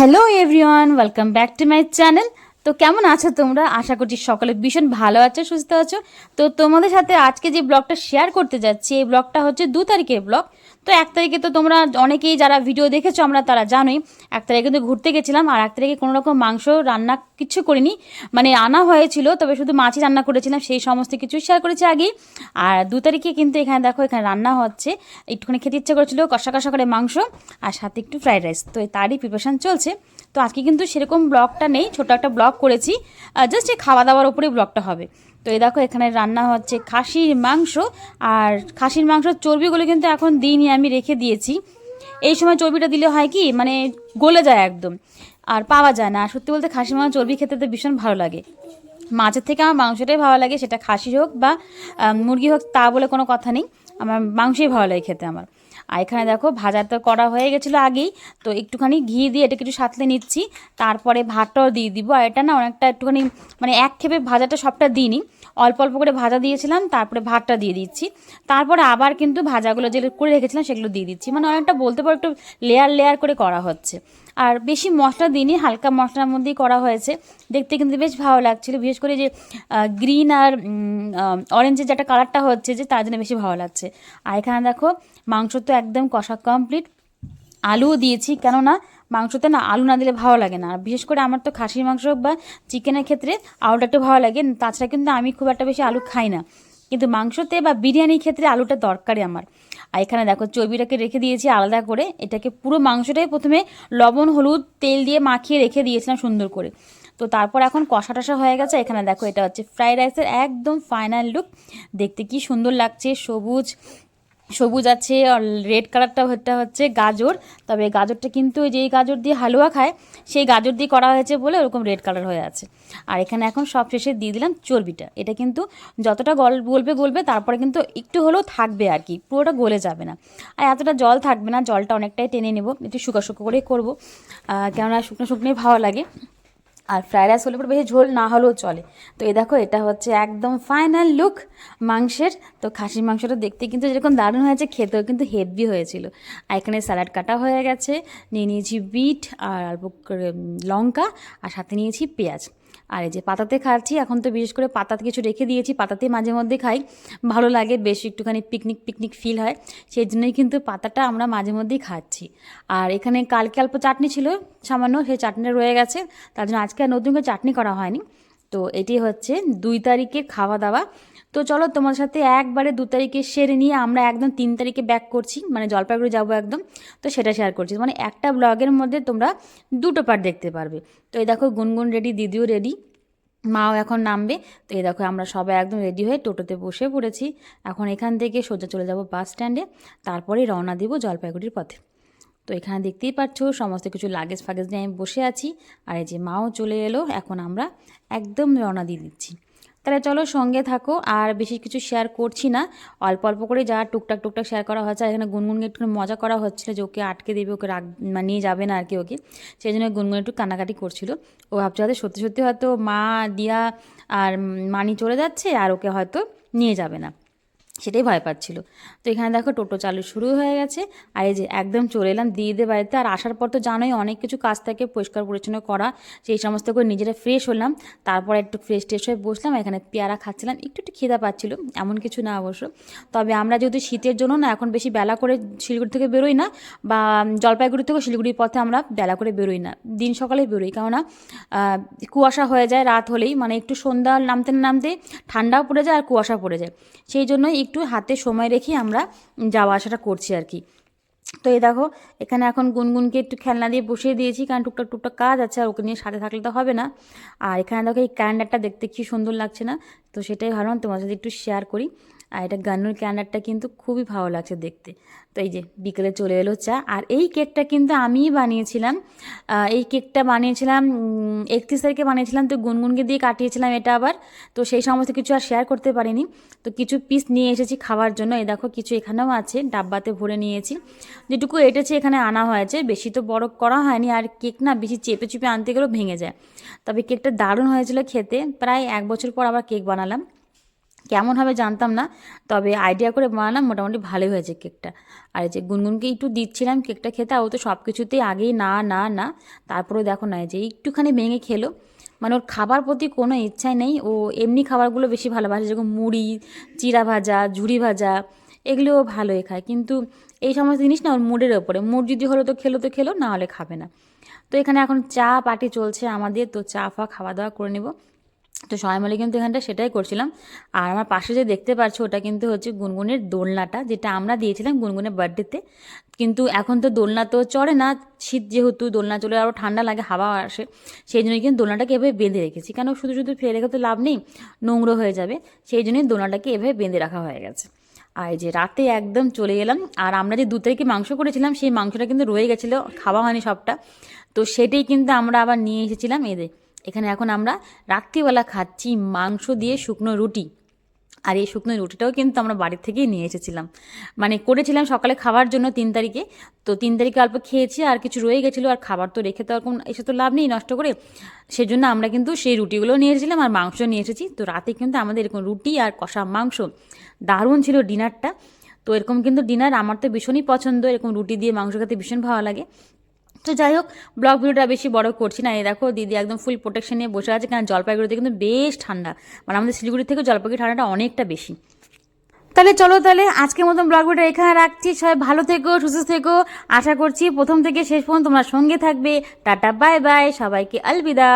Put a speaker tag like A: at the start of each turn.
A: Hello everyone, welcome back to my channel. তো কেমন আছো তোমরা? আশা করছি সকলে ভীষণ ভালো আছো, সুস্থ আছো। তো তোমাদের সাথে আজকে যে ব্লগটা শেয়ার করতে যাচ্ছি, এই ব্লগটা হচ্ছে 2 তারিখের ব্লগ। তো 1 তারিখে তো তোমরা অনেকেই যারা ভিডিও দেখেছো আমরা তারা জানোই, 1 তারিখে কিন্তু ঘুরতে গেছিলাম। আর 1 তারিখে কোনো রকম মাংস রান্না কিছু করিনি, মানে আনা হয়েছিল, তবে শুধু মাছই রান্না করেছিলাম, সেই সমস্ত কিছু শেয়ার করেছি আগেই। আর 2 তারিখে কিন্তু এখানে দেখো, এখানে রান্না হচ্ছে, একটুখানি খেতে ইচ্ছে করেছিল কষা কষা করে মাংস, আর সাথে একটু ফ্রাইড রাইস। তো তারই প্রিপারেশান চলছে। তো আজকে কিন্তু সেরকম ব্লগটা নেই, ছোট একটা ব্লগ করেছি, জাস্ট এই খাওয়া দাওয়ার উপরেই ব্লগটা হবে। তো এই দেখো এখানে রান্না হচ্ছে খাসির মাংস। আর খাসির মাংসের চর্বিগুলো কিন্তু এখন দিইনি, আমি রেখে দিয়েছি। এই সময় চর্বিটা দিলে হয় কি, মানে গলে যায় একদম, আর পাওয়া যায় না। আর সত্যি বলতে খাসির মাংস চর্বি খেতে তো ভীষণ ভালো লাগে। মাছের থেকে আমার মাংসটাই ভালো লাগে, সেটা খাসির হোক বা মুরগি হোক, তা বলে কোনো কথা নেই, আমার মাংসই ভালো লাগে খেতে আমার। আর এখানে দেখো ভাজা তো করা হয়ে গেছিলো আগেই, তো একটুখানি ঘি দিয়ে এটাকে একটু সাঁতলে নিচ্ছি, তারপরে ভাতটাও দিয়ে দিব। আর এটা না অনেকটা একটুখানি, মানে এক খেপে ভাজাটা সবটা দিইনি, অল্প অল্প করে ভাজা দিয়েছিলাম, তারপরে ভাতটা দিয়ে দিচ্ছি, তারপরে আবার কিন্তু ভাজাগুলো যেগুলো করে রেখেছিলাম সেগুলো দিয়ে দিচ্ছি, মানে অনেকটা বলতে পারো একটু লেয়ার লেয়ার করে করা হচ্ছে। আর বেশি মশলা দিইনি, হালকা মশলার মধ্যেই করা হয়েছে, দেখতে কিন্তু বেশ ভালো লাগছিলো। বিশেষ করে যে গ্রিন আর অরেঞ্জের যেটা কালারটা হচ্ছে, যে তার জন্য বেশি ভালো লাগছে। আর এখানে দেখো মাংস তো একদম কষা কমপ্লিট, আলুও দিয়েছি, কেননা মাংসতে না আলু না দিলে ভালো লাগে না। আর বিশেষ করে আমার তো খাসির মাংস বা চিকেনের ক্ষেত্রে আলুটা একটু ভালো লাগে, তাছাড়া কিন্তু আমি খুব একটা বেশি আলু খাই না, কিন্তু মাংসতে বা বিরিয়ানির ক্ষেত্রে আলুটা দরকারি আমার। আর এখানে দেখো চর্বিটাকে রেখে দিয়েছি আলাদা করে, এটাকে পুরো মাংসটাই প্রথমে লবণ হলুদ তেল দিয়ে মাখিয়ে রেখে দিয়েছিলাম সুন্দর করে। তো তারপর এখন কষা টষা হয়ে গেছে। এখানে দেখো এটা হচ্ছে ফ্রাইড রাইসের একদম ফাইনাল লুক, দেখতে কি সুন্দর লাগছে, সবুজ সবুজ আছে, আর রেড কালারটা হচ্ছে গাজর, তবে গাজরটা কিন্তু যেই গাজর দিয়ে হালুয়া খায় সেই গাজর দিয়ে করা হয়েছে বলে ওরকম রেড কালার হয়ে আছে। আর এখানে এখন সব শেষে দিয়ে দিলাম চর্বিটা, এটা কিন্তু যতটা গলবে তারপরে কিন্তু একটু হলেও থাকবে আর কি, পুরোটা গলে যাবে না। আর এতটা জল থাকবে না, জলটা অনেকটাই টেনে নেব, একটু শুকো শুকো করেই করবো, কেননা শুকনো শুকনোই ভালো লাগে। আর ফ্রাইড রাইস হলে পরে বেশি ঝোল না হলেও চলে। তো এই দেখো এটা হচ্ছে একদম ফাইনাল লুক মাংসের। তো খাসির মাংসটা দেখতে কিন্তু যেরকম দারুণ হয়েছে, খেতেও কিন্তু হেভি হয়েছিল। আর এখানে স্যালাড কাটা হয়ে গেছে, নিয়ে নিয়েছি বিট আর অল্প করে লঙ্কা, আর সাথে নিয়েছি পেঁয়াজ। আর এই যে পাতাতে খাচ্ছি, এখন তো বিশেষ করে পাতাতে কিছু রেখে দিয়েছি, পাতাতে মাঝে মধ্যে খাই, ভালো লাগে, বেশ একটুখানি পিকনিক পিকনিক ফিল হয়, সেই জন্যই কিন্তু পাতাটা আমরা মাঝে মধ্যেই খাচ্ছি। আর এখানে কালকে অল্প চাটনি ছিল সামান্য, সেই চাটনিটা রয়ে গেছে, তার জন্য আজকে আর নতুন করে চাটনি করা হয়নি। তো এটি হচ্ছে 2 তারিখের খাওয়া দাওয়া। তো চলো তোমার সাথে একবারে 2 তারিখে সেরে নিয়ে আমরা একদম 3 তারিখে ব্যাক করছি, মানে জলপাইগুড়ি যাবো একদম। তো সেটা শেয়ার করছি, মানে একটা ব্লগের মধ্যে তোমরা দুটো পার্ট দেখতে পারবে। তো এই দেখো গুনগুন রেডি, দিদিও রেডি, মাও এখন নামবে। তো এই দেখো আমরা সবাই একদম রেডি হয়ে টোটোতে বসে পড়েছি। এখন এখান থেকে সোজা চলে যাব বাস স্ট্যান্ডে, তারপরে রওনা দিব জলপাইগুড়ির পথে। তো এখানে দেখতেই পাচ্ছ সমস্ত কিছু লাগেজ ফাগেজ নিয়ে আমি বসে আছি, আর এই যে মাও চলে এলো, এখন আমরা একদম রওনা দিয়ে দিচ্ছি। তাহলে চলো সঙ্গে থাকো, আর বেশি কিছু শেয়ার করছি না, অল্প অল্প করে যা টুকটাক টুকটাক শেয়ার করা হচ্ছে। আর এখানে গুনগুনকে একটু মজা করা হচ্ছিলো যে ওকে আটকে দেবে, ওকে মানে নিয়ে যাবে না আর কি ওকে, সেই জন্য গুনগুন একটু কান্নাকাটি করছিল। ও ভাবছে হয়তো সত্যি সত্যি হয়তো মা দিয়া আর মানি চলে যাচ্ছে আর ওকে হয়তো নিয়ে যাবে না, সেটাই ভয় পাচ্ছিল। তো এখানে দেখো টোটো চালু শুরু হয়ে গেছে, আর এই যে একদম চলে এলাম দিদিদের বাড়িতে। আর আসার পর তো জানোই অনেক কিছু কাজ থাকে, পরিষ্কার পরিচ্ছন্ন করা, সেই সমস্ত করে নিজেরা ফ্রেশ হলাম, তারপর একটু ফ্রেশ ট্রেশ হয়ে বসলাম, এখানে পেয়ারা খাচ্ছিলাম, একটু একটু খিদা পাচ্ছিল, এমন কিছু না অবশ্য। তবে আমরা যেহেতু শীতের জন্য না এখন বেশি বেলা করে শিলিগুড়ি থেকে বেরোই না, বা জলপাইগুড়ি থেকে শিলিগুড়ির পথে আমরা বেলা করে বেরোই না, দিন সকালেই বেরোই, কেননা কুয়াশা হয়ে যায় রাত হলেই, মানে একটু সন্ধ্যা নামতে নামতে ঠান্ডাও পড়ে যায় আর কুয়াশা পড়ে যায়, সেই জন্যই একটু হাতে সময় রেখে আমরা যাওয়া আসাটা করছি আর কি। তো এই দেখো এখানে এখন গুনগুনকে একটু খেলনা দিয়ে বসিয়ে দিয়েছি, কারণ টুকটাক টুকটাক কাজ আছে, আর ওকে নিয়ে সাথে থাকলে তো হবে না। আর এখানে দেখো এই ক্যালেন্ডারটা দেখতে কি সুন্দর লাগছে না, তো সেটাই ভাবলাম তোমার সাথে একটু শেয়ার করি। আর এটা গান্নুর ক্যালেন্ডারটা কিন্তু খুবই ভালো লাগছে দেখতে। তো এই যে বিকেলে চলে এলো চা, আর এই কেকটা কিন্তু আমিই বানিয়েছিলাম। এই কেকটা বানিয়েছিলাম 31 তারিখে বানিয়েছিলাম, তো গুনগুনকে দিয়ে কাটিয়েছিলাম এটা আবার। তো সেই সমস্ত কিছু আর শেয়ার করতে পারিনি, তো কিছু পিস নিয়ে এসেছি খাওয়ার জন্য। এই দেখো কিছু এখানেও আছে, ডাব্বাতে ভরে নিয়েছি, যেটুকু এটেছে এখানে আনা হয়েছে, বেশি তো বড় করা হয়নি। আর কেক না বেশি চেপে চুপে আনতে গেলেও ভেঙে যায়, তবে কেকটা দারুণ হয়েছিল খেতে। প্রায় 1 বছর পর আবার কেক বানালাম, কেমন হবে জানতাম না, তবে আইডিয়া করে বানালাম, মোটামুটি ভালোই হয়েছে কেকটা। আর এই যে গুনগুনকে একটু দিচ্ছিলাম কেকটা খেতে, ও তো সব কিছুতেই আগেই না না না, তারপরেও দেখো না এই যে একটুখানি ভেঙে খেলো, মানে ওর খাবার প্রতি কোনো ইচ্ছাই নেই। ও এমনি খাবারগুলো বেশি ভালোবাসে, যেরকম মুড়ি, চিড়া ভাজা, ঝুড়ি ভাজা, এগুলোও ভালোই খায়, কিন্তু এই সমস্ত জিনিস না ওর মুডের ওপরে, মুড যদি হলো তো খেলো, না হলে খাবে না। তো এখানে এখন চা পার্টি চলছে আমাদের, তো চা ফা খাওয়া দাওয়া করে নেব। তো সবাই মিলে কিন্তু এখানটা সেটাই করছিলাম। আর আমার পাশে যে দেখতে পাচ্ছ ওটা কিন্তু হচ্ছে গুনগুনের দোলনাটা, যেটা আমরা দিয়েছিলাম গুনগুনের বার্থডেতে। কিন্তু এখন তো দোলনা তো চড়ে না, শীত যেহেতু, দোলনা চলে আরও ঠান্ডা লাগে, হাওয়া আসে, সেই জন্যই কিন্তু দোলনাটাকে এভাবে বেঁধে রেখেছি, কেন শুধু শুধু ফেলে রেখে তো লাভ নেই, নোংরা হয়ে যাবে, সেই জন্যই দোলনাটাকে এভাবে বেঁধে রাখা হয়ে গেছে। আর এই যে রাতে একদম চলে গেলাম, আর আমরা যে 2 তারিখে মাংস করেছিলাম সেই মাংসটা কিন্তু রয়ে গেছিলো, খাওয়া হয়নি সবটা, তো সেটাই কিন্তু আমরা আবার নিয়ে এসেছিলাম এদের এখানে। এখন আমরা রাত্রিবেলা খাচ্ছি মাংস দিয়ে শুকনো রুটি, আর এই শুকনো রুটিটাও কিন্তু আমরা বাড়ির থেকেই নিয়ে এসেছিলাম, মানে করেছিলাম সকালে খাওয়ার জন্য 3 তারিখে। তো 3 তারিখে অল্প খেয়েছি, আর কিছু রয়ে গেছিলো, আর খাবার তো রেখে তো এখন এসে তো লাভ নেই নষ্ট করে, সেজন্য আমরা কিন্তু সেই রুটিগুলো নিয়ে এসেছিলাম আর মাংস নিয়ে এসেছি। তো রাতে কিন্তু আমাদের এরকম রুটি আর কষা মাংস, দারুণ ছিল ডিনারটা। তো এরকম কিন্তু ডিনার আমার তো ভীষণই পছন্দ, এরকম রুটি দিয়ে মাংস খেতে ভীষণ ভালো লাগে। তো যাই হোক, ব্লগ ভিডিওটা বেশি বড় করছি না। এই দেখো দিদি একদম ফুল প্রোটেকশন নিয়ে বসে আছে, কারণ জলপাইগুড়িতে কিন্তু বেশ ঠান্ডা, মানে আমাদের শিলিগুড়ি থেকে জলপাইগুড়ি ঠান্ডাটা অনেকটা বেশি। তাহলে চলো, তাহলে আজকের মতন ব্লগ ভিডিও এখানে রাখছি। সবাই ভালো থেকো, সুস্থ থেকো, আশা করছি প্রথম থেকে শেষ পর্যন্ত তোমরা সঙ্গে থাকবে। টাটা বাই বাই, সবাইকে আলবিদা।